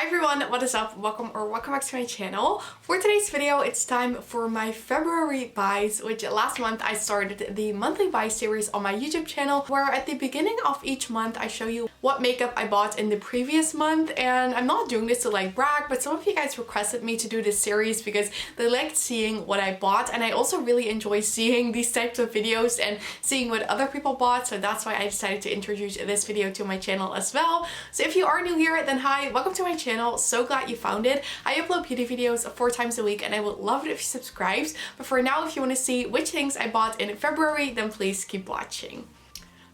Hi everyone, what is up? Welcome back to my channel. For today's video, it's time for my February buys, which last month I started the monthly buy series on my YouTube channel, where at the beginning of each month I show you what makeup I bought in the previous month. And I'm not doing this to like brag, but some of you guys requested me to do this series because they liked seeing what I bought, and I also really enjoy seeing these types of videos and seeing what other people bought, so that's why I decided to introduce this video to my channel as well. So if you are new here, then hi, welcome to my channel. So glad you found it. I upload beauty videos 4 times a week and I would love it if you subscribe. But for now, if you want to see which things I bought in February, then please keep watching.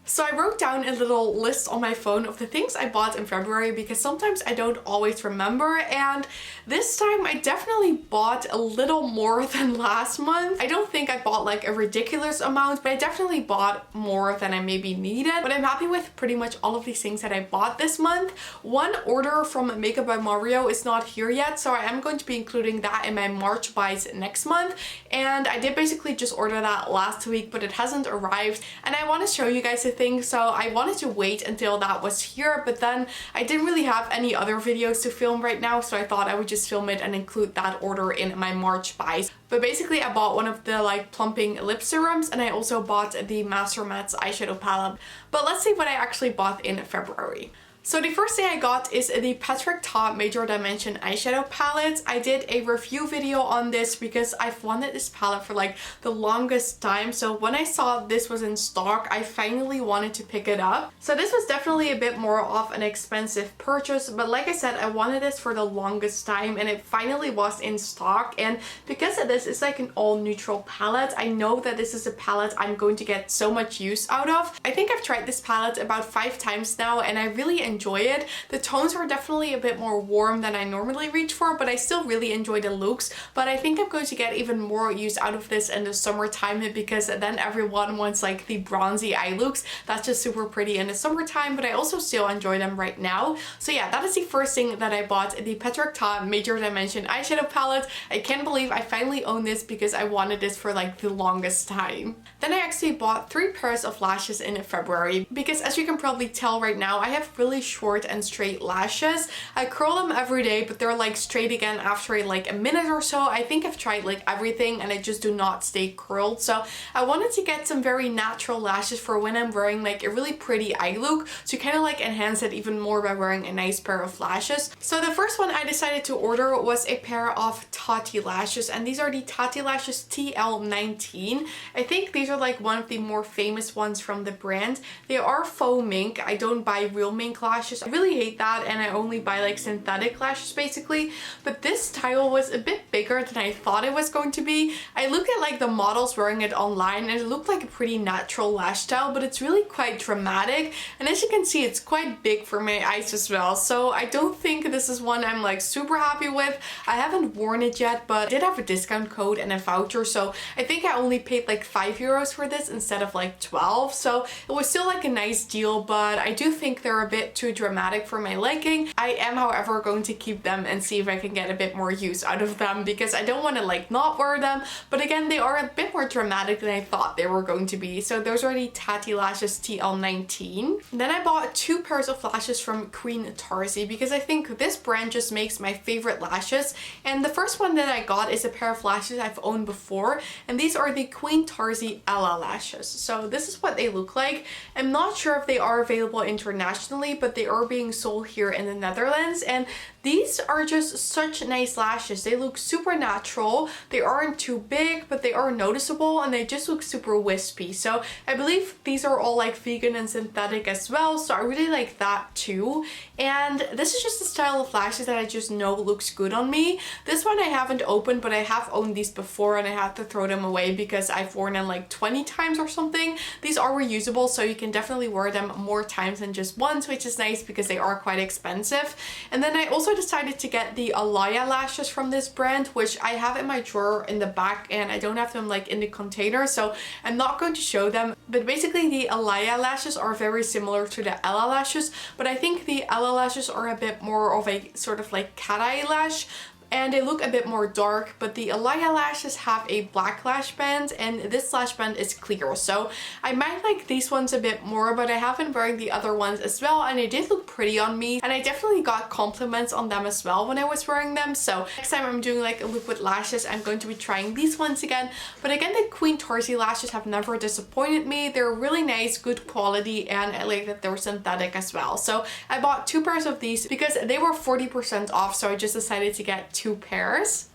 So I wrote down a little list on my phone of the things I bought in February because sometimes I don't always remember, and this time I definitely bought a little more than last month. I don't think I bought like a ridiculous amount, but I definitely bought more than I maybe needed. But I'm happy with pretty much all of these things that I bought this month. One order from Makeup by Mario is not here yet, so I am going to be including that in my March buys next month. And I did basically just order that last week, but it hasn't arrived, and I want to show you guys the thing, so I wanted to wait until that was here, but then I didn't really have any other videos to film right now, so I thought I would just film it and include that order in my March buys. But basically I bought one of the like plumping lip serums, and I also bought the Master Matte's eyeshadow palette. But let's see what I actually bought in February. So the first thing I got is the Taupe Major Dimension eyeshadow palette. I did a review video on this because I've wanted this palette for like the longest time. So when I saw this was in stock, I finally wanted to pick it up. So this was definitely a bit more of an expensive purchase, but like I said, I wanted this for the longest time and it finally was in stock. And because of this, it's like an all neutral palette. I know that this is a palette I'm going to get so much use out of. I think I've tried this palette about 5 times now and I really enjoy it. The tones are definitely a bit more warm than I normally reach for, but I still really enjoy the looks. But I think I'm going to get even more use out of this in the summertime because then everyone wants like the bronzy eye looks. That's just super pretty in the summertime, but I also still enjoy them right now. So yeah, that is the first thing that I bought, the Taupe Major Dimension eyeshadow palette. I can't believe I finally own this because I wanted this for like the longest time. Then I actually bought 3 pairs of lashes in February because, as you can probably tell right now, I have really short and straight lashes. I curl them every day, but they're like straight again after like a minute or so. I think I've tried like everything and I just do not stay curled. So I wanted to get some very natural lashes for when I'm wearing like a really pretty eye look, to kind of like enhance it even more by wearing a nice pair of lashes. So the first one I decided to order was a pair of Tatti Lashes, and these are the Tatti Lashes TL19. I think these are like one of the more famous ones from the brand. They are faux mink. I don't buy real mink lashes. I really hate that, and I only buy like synthetic lashes basically. But this style was a bit bigger than I thought it was going to be. I looked at like the models wearing it online and it looked like a pretty natural lash style, but it's really quite dramatic, and as you can see, it's quite big for my eyes as well. So I don't think this is one I'm like super happy with. I haven't worn it yet, but I did have a discount code and a voucher, so I think I only paid like €5 for this instead of like 12. So it was still like a nice deal, but I do think they're a bit too dramatic for my liking. I am, however, going to keep them and see if I can get a bit more use out of them because I don't want to like not wear them, but again, they are a bit more dramatic than I thought they were going to be. So those are the Tatti Lashes TL19. Then I bought 2 pairs of lashes from Queen Tarzi because I think this brand just makes my favorite lashes. And the first one that I got is a pair of lashes I've owned before, and these are the Queen Tarzi Alaya Lashes. So this is what they look like. I'm not sure if they are available internationally, but they are being sold here in the Netherlands, and these are just such nice lashes. They look super natural. They aren't too big, but they are noticeable, and they just look super wispy. So I believe these are all like vegan and synthetic as well, so I really like that too. And this is just the style of lashes that I just know looks good on me. This one I haven't opened, but I have owned these before and I had to throw them away because I've worn them like 20 times or something. These are reusable, so you can definitely wear them more times than just once, which is nice because they are quite expensive. And then I also decided to get the Alaya Lashes from this brand, which I have in my drawer in the back, and I don't have them like in the container, so I'm not going to show them. But basically the Alaya Lashes are very similar to the Ella Lashes, but I think the Ella Lashes are a bit more of a sort of like cat eye lash. and they look a bit more dark, but the Alaya Lashes have a black lash band and this lash band is clear. So I might like these ones a bit more, but I have been wearing the other ones as well and they did look pretty on me, and I definitely got compliments on them as well when I was wearing them. So next time I'm doing like a look with lashes, I'm going to be trying these ones again. But again, the Queen Tarzi lashes have never disappointed me. They're really nice, good quality, and I like that they're synthetic as well. So I bought 2 pairs of these because they were 40% off, so I just decided to get 2 pairs.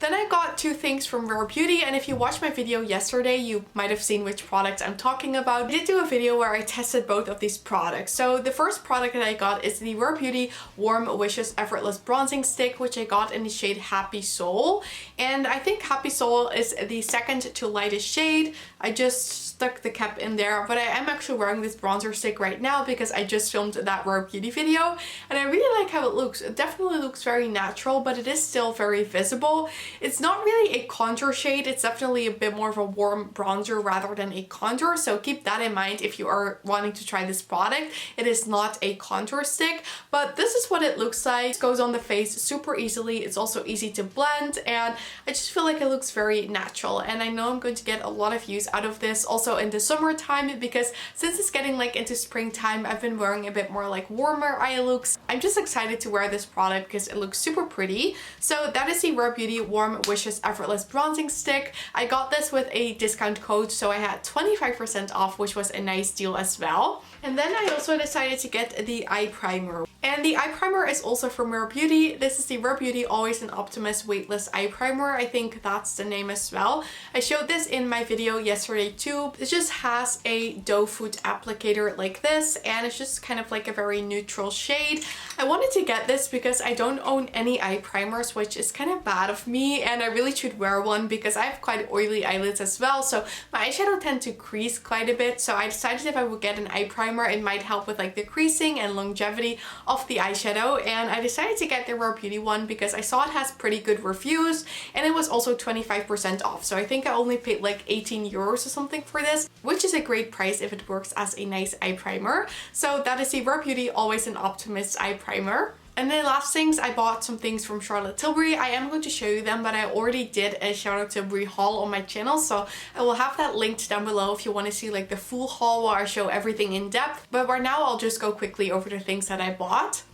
Then I got 2 things from Rare Beauty, and if you watched my video yesterday, you might have seen which products I'm talking about. I did do a video where I tested both of these products. So the first product that I got is the Rare Beauty Warm Wishes Effortless Bronzing Stick, which I got in the shade Happy Soul. And I think Happy Soul is the second to lightest shade. I just stuck the cap in there, but I am actually wearing this bronzer stick right now because I just filmed that Rare Beauty video and I really like how it looks. It definitely looks very natural, but it is still very visible. It's not really a contour shade, it's definitely a bit more of a warm bronzer rather than a contour, so keep that in mind if you are wanting to try this product. It is not a contour stick, but this is what it looks like. It goes on the face super easily, it's also easy to blend, and I just feel like it looks very natural, and I know I'm going to get a lot of use out of this also in the summertime, because since it's getting like into springtime, I've been wearing a bit more like warmer eye looks. I'm just excited to wear this product because it looks super pretty. So that is the Rare Beauty Warm Wishes Effortless Bronzing Stick. I got this with a discount code, so I had 25% off, which was a nice deal as well. And then I also decided to get the eye primer. And the eye primer is also from Rare Beauty. This is the Rare Beauty Always an Optimist Weightless Eye Primer. I think that's the name as well. I showed this in my video yesterday too. It just has a doe foot applicator like this, and it's just kind of like a very neutral shade. I wanted to get this because I don't own any eye primers, which is kind of bad of me, and I really should wear one because I have quite oily eyelids as well, so my eyeshadow tend to crease quite a bit. So I decided if I would get an eye primer, it might help with like the creasing and longevity of the eyeshadow, and I decided to get the Rare Beauty one because I saw it has pretty good reviews and it was also 25% off. So I think I only paid like 18 euros or something for this, which is a great price if it works as a nice eye primer. So that is the Rare Beauty Always an Optimist Eye Primer. And then last things, I bought some things from Charlotte Tilbury. I am going to show you them, but I already did a Charlotte Tilbury haul on my channel, so I will have that linked down below if you want to see like the full haul where I show everything in depth. But right now I'll just go quickly over the things that I bought.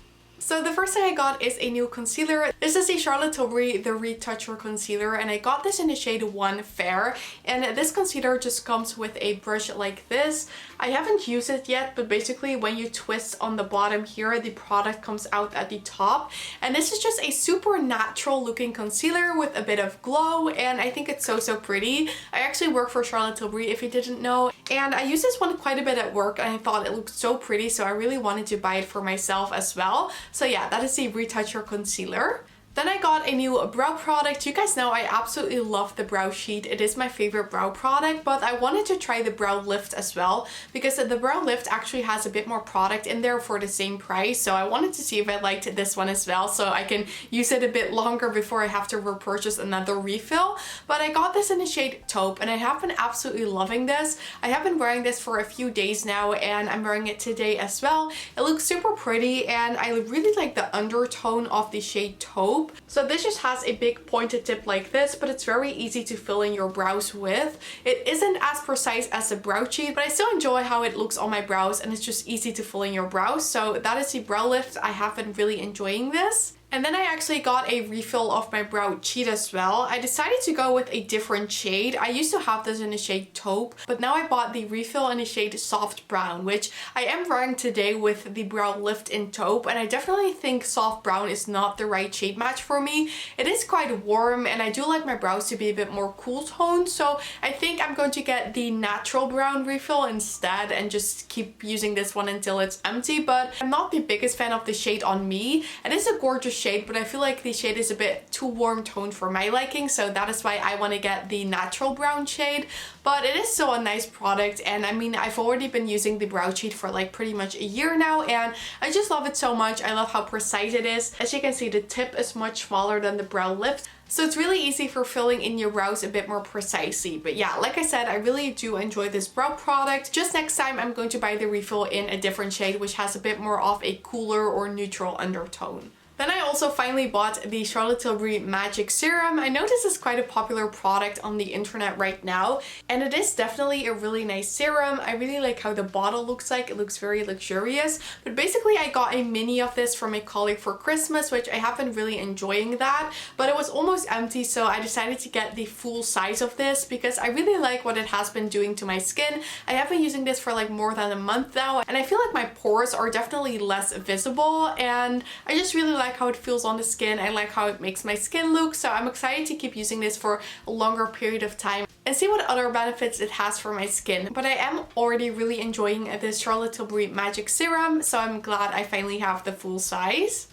So the first thing I got is a new concealer. This is the Charlotte Tilbury The Retoucher Concealer, and I got this in the shade 1 Fair. And this concealer just comes with a brush like this. I haven't used it yet, but basically when you twist on the bottom here, the product comes out at the top. And this is just a super natural looking concealer with a bit of glow, and I think it's so pretty. I actually work for Charlotte Tilbury if you didn't know, and I use this one quite a bit at work and I thought it looked so pretty, so I really wanted to buy it for myself as well. So yeah, that is the Retoucher Concealer. Then I got a new brow product. You guys know I absolutely love the brow sheet. It is my favorite brow product, but I wanted to try the brow lift as well because the brow lift actually has a bit more product in there for the same price. So I wanted to see if I liked this one as well, so I can use it a bit longer before I have to repurchase another refill. But I got this in the shade Taupe, and I have been absolutely loving this. I have been wearing this for a few days now, and I'm wearing it today as well. It looks super pretty, and I really like the undertone of the shade Taupe. So this just has a big pointed tip like this, but it's very easy to fill in your brows with. It isn't as precise as the brow sheet, but I still enjoy how it looks on my brows, and it's just easy to fill in your brows. So that is the brow lift. I have been really enjoying this. And then I actually got a refill of my brow cheat as well. I decided to go with a different shade. I used to have this in the shade Taupe, but now I bought the refill in the shade Soft Brown, which I am wearing today with the brow lift in Taupe, and I definitely think Soft Brown is not the right shade match for me. It is quite warm, and I do like my brows to be a bit more cool toned, so I think I'm going to get the natural brown refill instead and just keep using this one until it's empty. But I'm not the biggest fan of the shade on me. It is a gorgeous shade, but I feel like the shade is a bit too warm toned for my liking, so that is why I want to get the natural brown shade. But it is still a nice product, and I mean, I've already been using the brow sheet for like pretty much a year now, and I just love it so much. I love how precise it is. As you can see, the tip is much smaller than the brow lift, so it's really easy for filling in your brows a bit more precisely. But yeah, like I said, I really do enjoy this brow product. Just next time I'm going to buy the refill in a different shade, which has a bit more of a cooler or neutral undertone. Then I also finally bought the Charlotte Tilbury Magic Serum. I know this is quite a popular product on the internet right now, and it is definitely a really nice serum. I really like how the bottle looks like. It looks very luxurious. But basically I got a mini of this from a colleague for Christmas, which I have been really enjoying that, but it was almost empty, so I decided to get the full size of this because I really like what it has been doing to my skin. I have been using this for like more than a month now, and I feel like my pores are definitely less visible, and I just really like how it feels on the skin. I like how it makes my skin look, so I'm excited to keep using this for a longer period of time and see what other benefits it has for my skin. But I am already really enjoying this Charlotte Tilbury Magic Serum, so I'm glad I finally have the full size.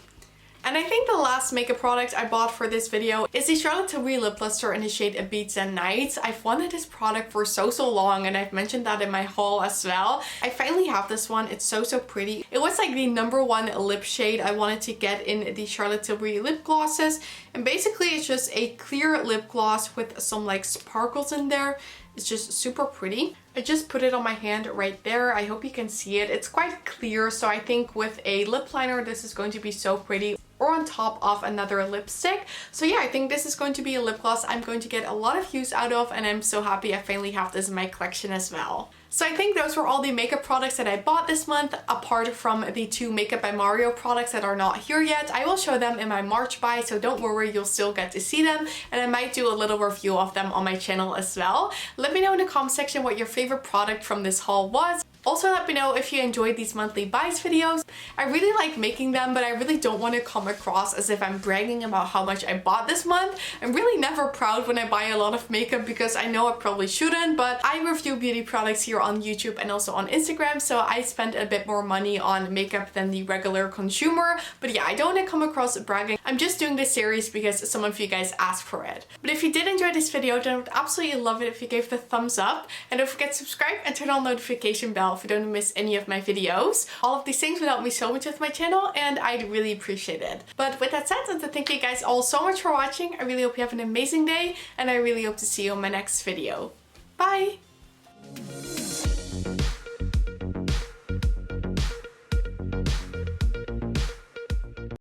And I think the last makeup product I bought for this video is the Charlotte Tilbury Lip Lustre in the shade Ibiza Nights. I've wanted this product for so long, and I've mentioned that in my haul as well. I finally have this one. It's so pretty. It was like the #1 lip shade I wanted to get in the Charlotte Tilbury lip glosses. And basically it's just a clear lip gloss with some like sparkles in there. It's just super pretty. I just put it on my hand right there. I hope you can see it. It's quite clear, so I think with a lip liner this is going to be so pretty, or on top of another lipstick. So yeah, I think this is going to be a lip gloss I'm going to get a lot of use out of, and I'm so happy I finally have this in my collection as well. So I think those were all the makeup products that I bought this month, apart from the 2 Makeup by Mario products that are not here yet. I will show them in my March buy, so don't worry, you'll still get to see them, and I might do a little review of them on my channel as well. Let me know in the comment section what your favorite product from this haul was. Also let me know if you enjoyed these monthly buys videos. I really like making them, but I really don't want to come across as if I'm bragging about how much I bought this month. I'm really never proud when I buy a lot of makeup because I know I probably shouldn't, but I review beauty products here on YouTube and also on Instagram, so I spend a bit more money on makeup than the regular consumer. But yeah, I don't want to come across bragging. I'm just doing this series because some of you guys asked for it. But if you did enjoy this video, then I would absolutely love it if you gave the thumbs up, and don't forget to subscribe and turn on the notification bell if you don't miss any of my videos. All of these things would help me so much with my channel, and I'd really appreciate it. But with that said, thank you guys all so much for watching. I really hope you have an amazing day, and I really hope to see you in my next video. Bye!